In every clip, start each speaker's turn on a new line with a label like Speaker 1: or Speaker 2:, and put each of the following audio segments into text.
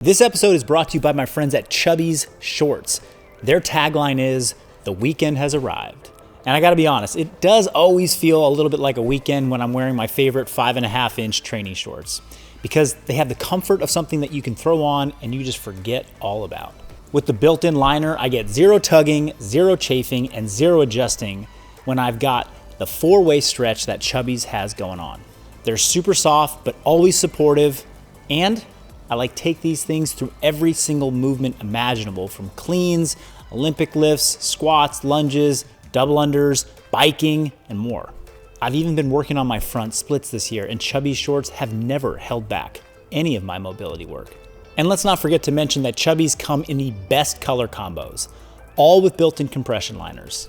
Speaker 1: This episode is brought to you by my friends at Chubbies Shorts. Their tagline is, "The weekend has arrived." And I gotta be honest, it does always feel a little bit like a weekend when I'm wearing my favorite 5.5-inch training shorts, because they have the comfort of something that you can throw on and you just forget all about. With the built-in liner, I get zero tugging, zero chafing, and zero adjusting when I've got the 4-way stretch that Chubbies has going on. They're super soft, but always supportive, and I take these things through every single movement imaginable, from cleans, Olympic lifts, squats, lunges, double unders, biking, and more. I've even been working on my front splits this year, and Chubbies shorts have never held back any of my mobility work. And let's not forget to mention that Chubbies come in the best color combos, all with built-in compression liners.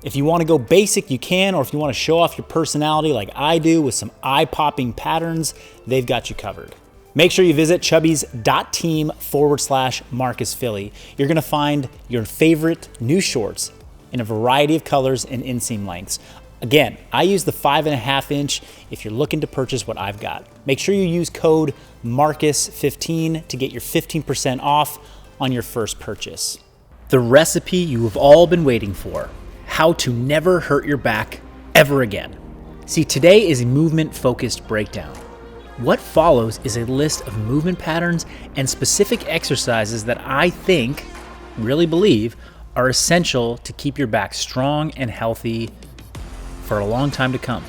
Speaker 1: If you want to go basic, you can, or if you want to show off your personality like I do with some eye-popping patterns, they've got you covered. Make sure you visit chubbies.team/Marcus Philly. You're gonna find your favorite new shorts in a variety of colors and inseam lengths. Again, I use the 5.5-inch if you're looking to purchase what I've got. Make sure you use code MARCUS15 to get your 15% off on your first purchase. The recipe you have all been waiting for: how to never hurt your back ever again. See, today is a movement-focused breakdown. What follows is a list of movement patterns and specific exercises that I really believe, are essential to keep your back strong and healthy for a long time to come.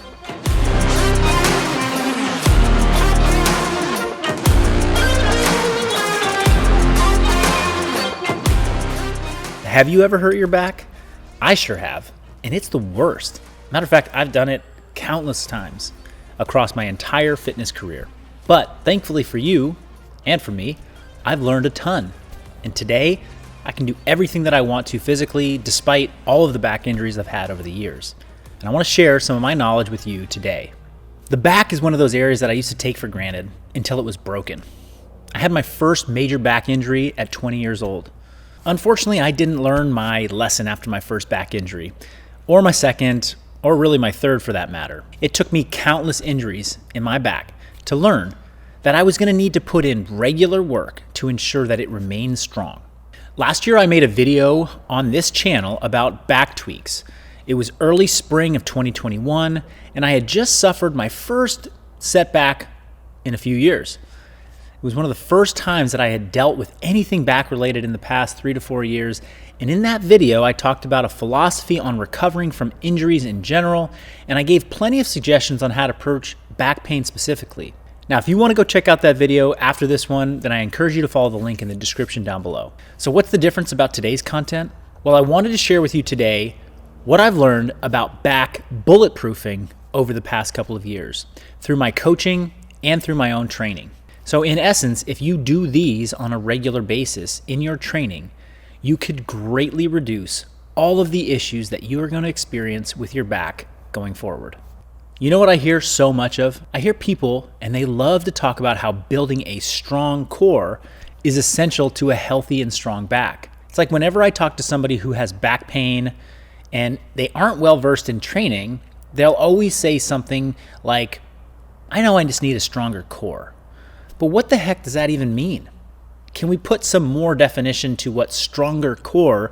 Speaker 1: Have you ever hurt your back? I sure have, and it's the worst. Matter of fact, I've done it countless times across my entire fitness career. But thankfully for you and for me, I've learned a ton. And today, I can do everything that I want to physically, despite all of the back injuries I've had over the years. And I want to share some of my knowledge with you today. The back is one of those areas that I used to take for granted until it was broken. I had my first major back injury at 20 years old. Unfortunately, I didn't learn my lesson after my first back injury, or my second, or really my third for that matter. It took me countless injuries in my back to learn that I was going to need to put in regular work to ensure that it remained strong. Last year, I made a video on this channel about back tweaks. It was early spring of 2021, and I had just suffered my first setback in a few years. It was one of the first times that I had dealt with anything back related in the past 3 to 4 years. And in that video, I talked about a philosophy on recovering from injuries in general, and I gave plenty of suggestions on how to approach back pain specifically. Now, if you want to go check out that video after this one, then I encourage you to follow the link in the description down below. So what's the difference about today's content? Well, I wanted to share with you today what I've learned about back bulletproofing over the past couple of years through my coaching and through my own training. So in essence, if you do these on a regular basis in your training, you could greatly reduce all of the issues that you are going to experience with your back going forward. You know what I hear so much of? I hear people, and they love to talk about how building a strong core is essential to a healthy and strong back. It's like whenever I talk to somebody who has back pain and they aren't well versed in training, they'll always say something like, "I know I just need a stronger core." But what the heck does that even mean? Can we put some more definition to what stronger core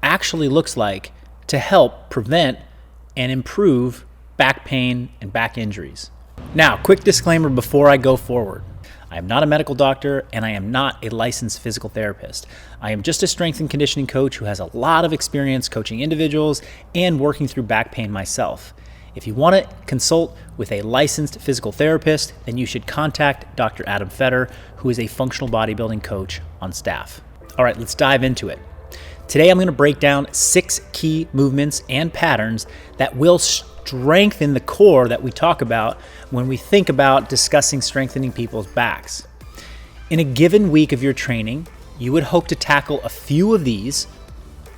Speaker 1: actually looks like to help prevent and improve back pain and back injuries? Now, quick disclaimer before I go forward. I am not a medical doctor, and I am not a licensed physical therapist. I am just a strength and conditioning coach who has a lot of experience coaching individuals and working through back pain myself. If you want to consult with a licensed physical therapist, then you should contact Dr. Adam Fetter, who is a functional bodybuilding coach on staff. All right, let's dive into it. Today, I'm going to break down 6 key movements and patterns that will strengthen the core that we talk about when we think about discussing strengthening people's backs. In a given week of your training, you would hope to tackle a few of these,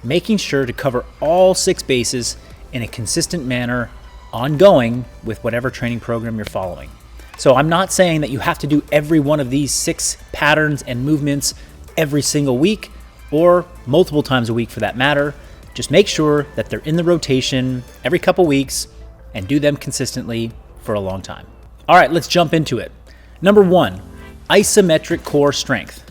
Speaker 1: making sure to cover all 6 bases in a consistent manner ongoing with whatever training program you're following. So I'm not saying that you have to do every one of these 6 patterns and movements every single week or multiple times a week for that matter. Just make sure that they're in the rotation every couple weeks and do them consistently for a long time. All right, let's jump into it. Number 1, isometric core strength.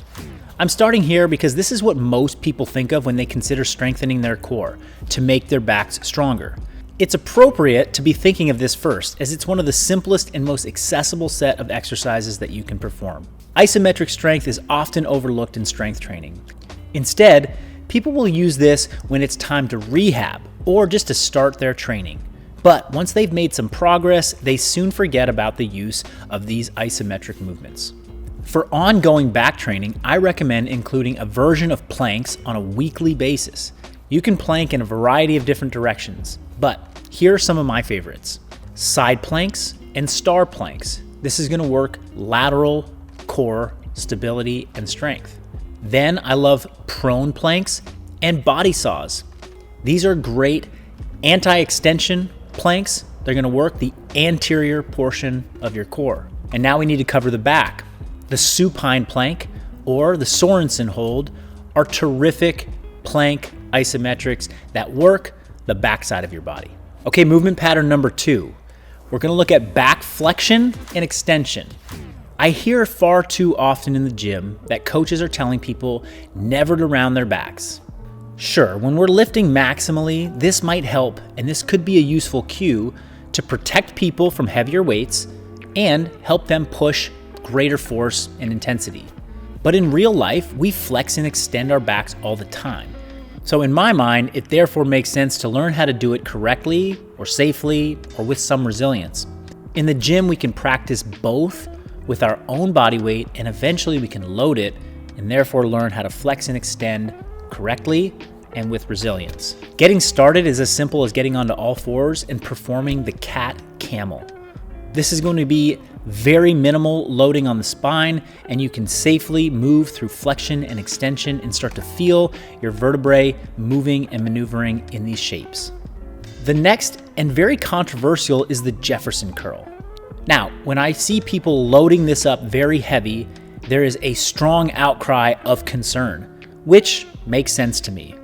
Speaker 1: I'm starting here because this is what most people think of when they consider strengthening their core to make their backs stronger. It's appropriate to be thinking of this first, as it's one of the simplest and most accessible set of exercises that you can perform. Isometric strength is often overlooked in strength training. Instead, people will use this when it's time to rehab or just to start their training. But once they've made some progress, they soon forget about the use of these isometric movements. For ongoing back training, I recommend including a version of planks on a weekly basis. You can plank in a variety of different directions, but here are some of my favorites. Side planks and star planks. This is going to work lateral, core, stability, and strength. Then I love prone planks and body saws. These are great anti-extension planks. They're going to work the anterior portion of your core. And now we need to cover the back. The supine plank or the Sorensen hold are terrific plank isometrics that work the backside of your body. Okay, movement pattern number 2. We're going to look at back flexion and extension. I hear far too often in the gym that coaches are telling people never to round their backs. Sure, when we're lifting maximally, this might help, and this could be a useful cue to protect people from heavier weights and help them push greater force and intensity. But in real life, we flex and extend our backs all the time. So in my mind, it therefore makes sense to learn how to do it correctly or safely or with some resilience. In the gym, we can practice both with our own body weight, and eventually we can load it and therefore learn how to flex and extend correctly and with resilience. Getting started is as simple as getting onto all fours and performing the cat camel. This is going to be very minimal loading on the spine, and you can safely move through flexion and extension and start to feel your vertebrae moving and maneuvering in these shapes. The next and very controversial is the Jefferson curl. Now, when I see people loading this up very heavy, there is a strong outcry of concern, which makes sense to me.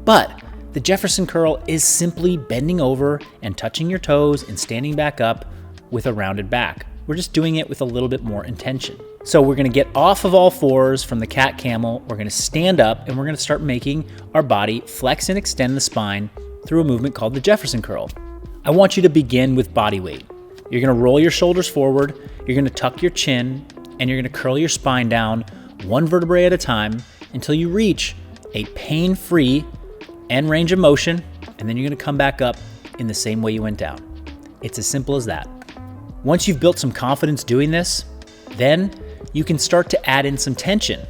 Speaker 1: But the Jefferson curl is simply bending over and touching your toes and standing back up with a rounded back. We're just doing it with a little bit more intention. So we're gonna get off of all fours from the cat camel, we're gonna stand up, and we're gonna start making our body flex and extend the spine through a movement called the Jefferson curl. I want you to begin with body weight. You're gonna roll your shoulders forward, you're gonna tuck your chin, and you're gonna curl your spine down one vertebrae at a time until you reach a pain-free end range of motion, and then you're gonna come back up in the same way you went down. It's as simple as that. Once you've built some confidence doing this, then you can start to add in some tension.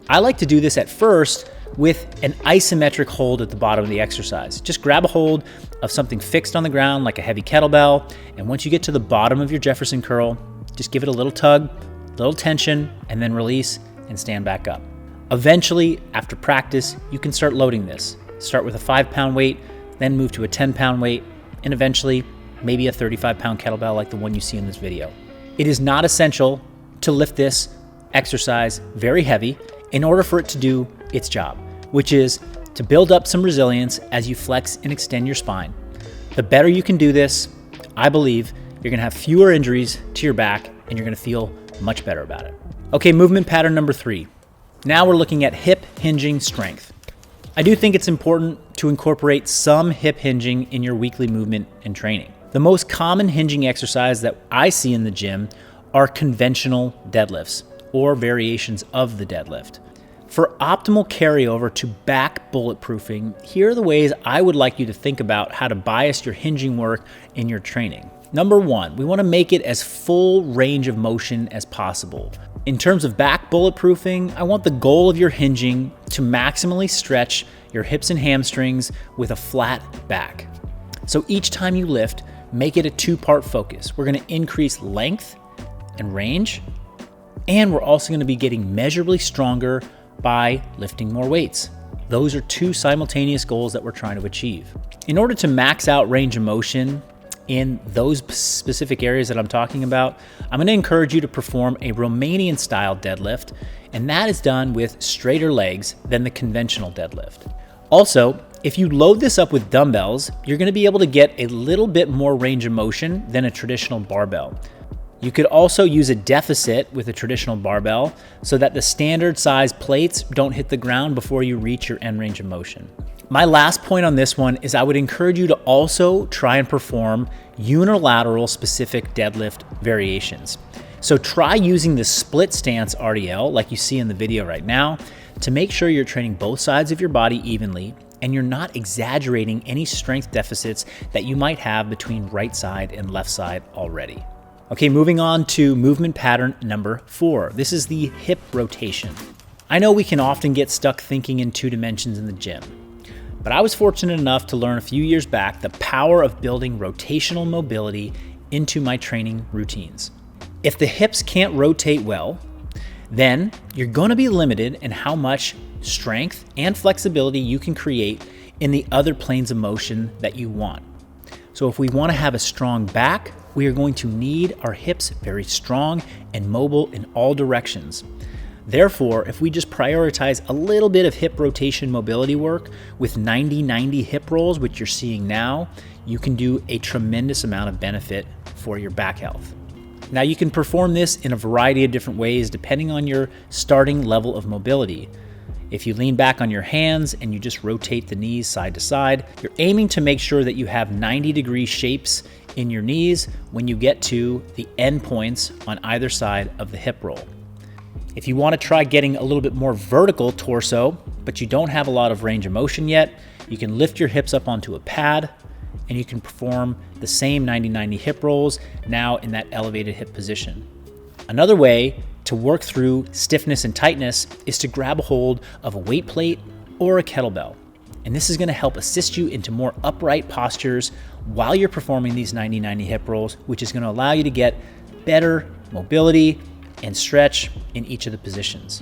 Speaker 1: I like to do this at first with an isometric hold at the bottom of the exercise. Just grab a hold of something fixed on the ground like a heavy kettlebell, and once you get to the bottom of your Jefferson curl, just give it a little tug, a little tension, and then release and stand back up. Eventually, after practice, you can start loading this. Start with a 5-pound weight, then move to a 10-pound weight, and eventually maybe a 35-pound kettlebell like the one you see in this video. It is not essential to lift this exercise very heavy in order for it to do its job, which is to build up some resilience as you flex and extend your spine. The better you can do this, I believe you're gonna have fewer injuries to your back and you're gonna feel much better about it. Okay, movement pattern number 3. Now we're looking at hip hinging strength. I do think it's important to incorporate some hip hinging in your weekly movement and training. The most common hinging exercise that I see in the gym are conventional deadlifts or variations of the deadlift. For optimal carryover to back bulletproofing, here are the ways I would like you to think about how to bias your hinging work in your training. Number 1, we want to make it as full range of motion as possible. In terms of back bulletproofing, I want the goal of your hinging to maximally stretch your hips and hamstrings with a flat back. So each time you lift, make it a 2-part focus. We're going to increase length and range, and we're also going to be getting measurably stronger by lifting more weights. Those are 2 simultaneous goals that we're trying to achieve. In order to max out range of motion in those specific areas that I'm talking about, I'm going to encourage you to perform a Romanian style deadlift, and that is done with straighter legs than the conventional deadlift. Also, if you load this up with dumbbells, you're going to be able to get a little bit more range of motion than a traditional barbell. You could also use a deficit with a traditional barbell so that the standard size plates don't hit the ground before you reach your end range of motion. My last point on this one is I would encourage you to also try and perform unilateral specific deadlift variations. So try using the split stance RDL like you see in the video right now to make sure you're training both sides of your body evenly and you're not exaggerating any strength deficits that you might have between right side and left side already. Okay, moving on to movement pattern number 4. This is the hip rotation. I know we can often get stuck thinking in 2 dimensions in the gym, but I was fortunate enough to learn a few years back the power of building rotational mobility into my training routines. If the hips can't rotate well, then you're going to be limited in how much strength and flexibility you can create in the other planes of motion that you want. So if we want to have a strong back, we are going to need our hips very strong and mobile in all directions. Therefore, if we just prioritize a little bit of hip rotation mobility work with 90-90 hip rolls, which you're seeing now, you can do a tremendous amount of benefit for your back health. Now you can perform this in a variety of different ways depending on your starting level of mobility. If you lean back on your hands and you just rotate the knees side to side, you're aiming to make sure that you have 90-degree shapes in your knees when you get to the end points on either side of the hip roll. If you want to try getting a little bit more vertical torso, but you don't have a lot of range of motion yet, you can lift your hips up onto a pad and you can perform the same 90-90 hip rolls now in that elevated hip position. Another way to work through stiffness and tightness is to grab a hold of a weight plate or a kettlebell. And this is going to help assist you into more upright postures while you're performing these 90-90 hip rolls, which is going to allow you to get better mobility and stretch in each of the positions.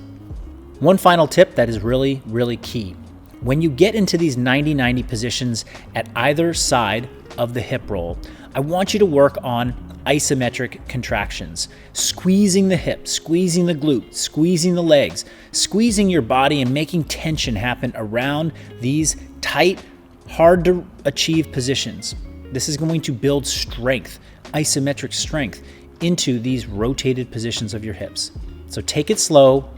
Speaker 1: One final tip that is really, really key. When you get into these 90-90 positions at either side of the hip roll, I want you to work on isometric contractions, squeezing the hips, squeezing the glutes, squeezing the legs, squeezing your body and making tension happen around these tight, hard to achieve positions. This is going to build strength, isometric strength into these rotated positions of your hips. So take it slow,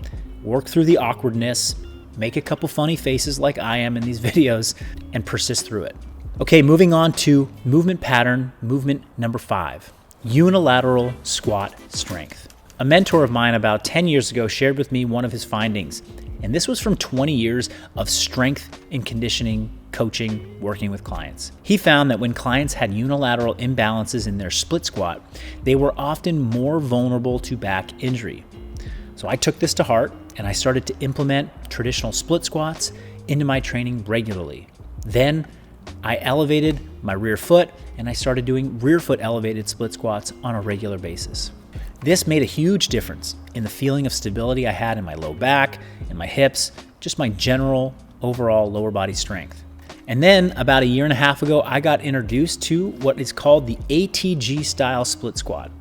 Speaker 1: work through the awkwardness, make a couple funny faces like I am in these videos, and persist through it. Okay, moving on to movement pattern, movement number 5, unilateral squat strength. A mentor of mine about 10 years ago shared with me one of his findings, and this was from 20 years of strength and conditioning coaching, working with clients. He found that when clients had unilateral imbalances in their split squat, they were often more vulnerable to back injury. So I took this to heart and I started to implement traditional split squats into my training regularly. Then I elevated my rear foot and I started doing rear foot elevated split squats on a regular basis. This made a huge difference in the feeling of stability I had in my low back, in my hips, just my general overall lower body strength. And then about a year and a half ago, I got introduced to what is called the ATG style split squat.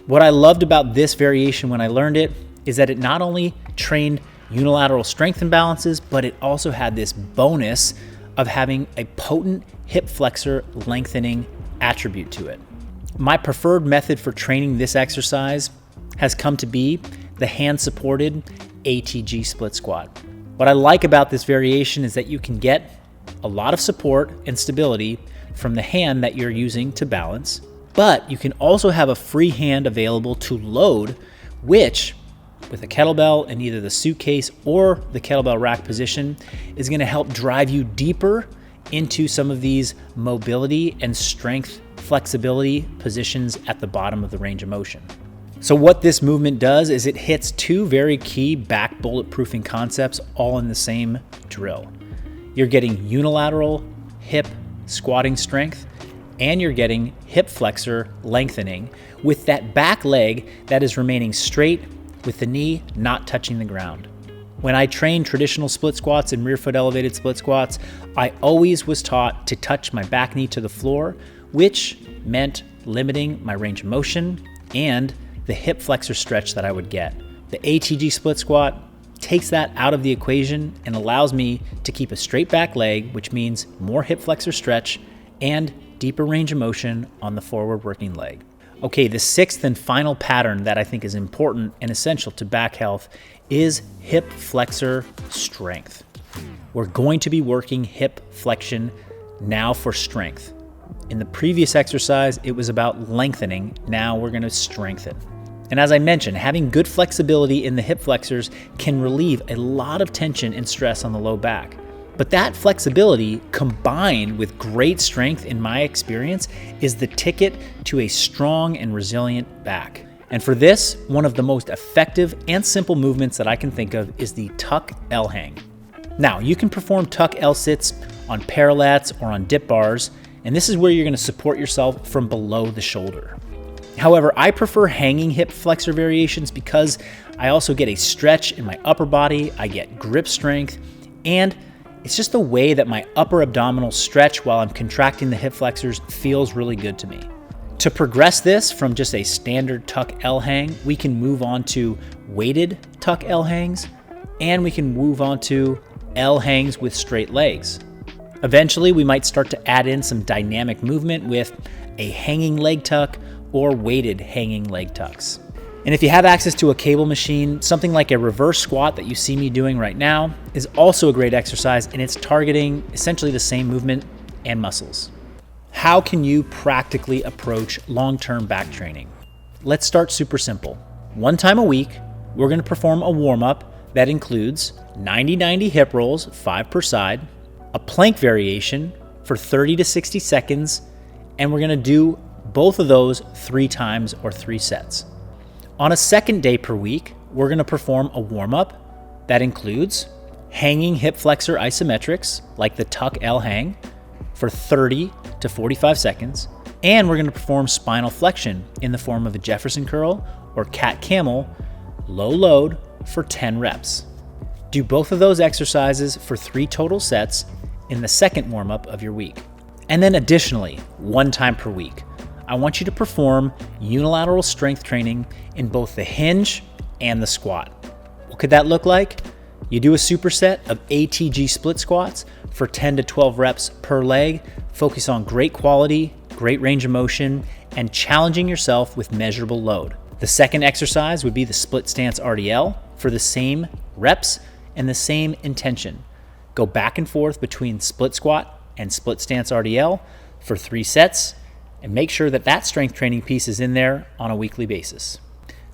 Speaker 1: What I loved about this variation when I learned it is that it not only trained unilateral strength imbalances, but it also had this bonus of having a potent hip flexor lengthening attribute to it. My preferred method for training this exercise has come to be the hand-supported ATG split squat. What I like about this variation is that you can get a lot of support and stability from the hand that you're using to balance, but you can also have a free hand available to load, which with a kettlebell in either the suitcase or the kettlebell rack position is going to help drive you deeper into some of these mobility and strength flexibility positions at the bottom of the range of motion. So what this movement does is it hits 2 very key back bulletproofing concepts all in the same drill. You're getting unilateral hip squatting strength and you're getting hip flexor lengthening with that back leg that is remaining straight with the knee not touching the ground. When I trained traditional split squats and rear foot elevated split squats, I always was taught to touch my back knee to the floor, which meant limiting my range of motion and the hip flexor stretch that I would get. The ATG split squat takes that out of the equation and allows me to keep a straight back leg, which means more hip flexor stretch and deeper range of motion on the forward working leg. Okay, the sixth and final pattern that I think is important and essential to back health is hip flexor strength. We're going to be working hip flexion now for strength. In the previous exercise, it was about lengthening. Now we're going to strengthen. And as I mentioned, having good flexibility in the hip flexors can relieve a lot of tension and stress on the low back. But that flexibility combined with great strength, in my experience, is the ticket to a strong and resilient back. And for this, one of the most effective and simple movements that I can think of is the tuck L hang. Now, you can perform tuck L sits on parallettes or on dip bars, and this is where you're going to support yourself from below the shoulder. However, I prefer hanging hip flexor variations because I also get a stretch in my upper body, I get grip strength, and it's just the way that my upper abdominal stretch while I'm contracting the hip flexors feels really good to me. To progress this from just a standard tuck L hang, we can move on to weighted tuck L hangs, and we can move on to L hangs with straight legs. Eventually, we might start to add in some dynamic movement with a hanging leg tuck or weighted hanging leg tucks. And if you have access to a cable machine, something like a reverse squat that you see me doing right now is also a great exercise, and it's targeting essentially the same movement and muscles. How can you practically approach long-term back training? Let's start super simple. One time a week, we're going to perform a warm-up that includes 90-90 hip rolls, 5 per side, a plank variation for 30 to 60 seconds, and we're going to do both of those 3 times or 3 sets. On a second day per week, we're going to perform a warm-up that includes hanging hip flexor isometrics, like the tuck L hang, for 30 to 45 seconds, and we're going to perform spinal flexion in the form of a Jefferson curl or cat camel, low load for 10 reps. Do both of those exercises for 3 total sets in the second warm-up of your week. And then additionally, 1 time per week, I want you to perform unilateral strength training in both the hinge and the squat. What could that look like? You do a superset of ATG split squats for 10 to 12 reps per leg. Focus on great quality, great range of motion, and challenging yourself with measurable load. The second exercise would be the split stance RDL for the same reps and the same intention. Go back and forth between split squat and split stance RDL for 3 sets, and make sure that that strength training piece is in there on a weekly basis.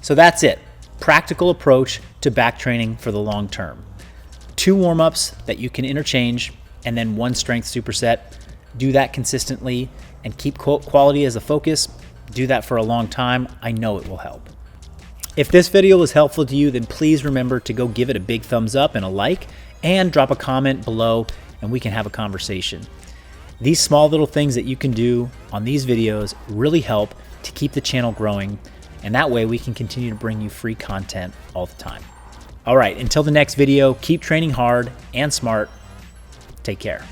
Speaker 1: So that's it. Practical approach to back training for the long term. 2 warm-ups that you can interchange, and then 1 strength superset. Do that consistently and keep quality as a focus. Do that for a long time. I know it will help. If this video was helpful to you, then please remember to go give it a big thumbs up and a like, and drop a comment below and we can have a conversation. These small little things that you can do on these videos really help to keep the channel growing, and that way we can continue to bring you free content all the time. All right, until the next video, keep training hard and smart. Take care.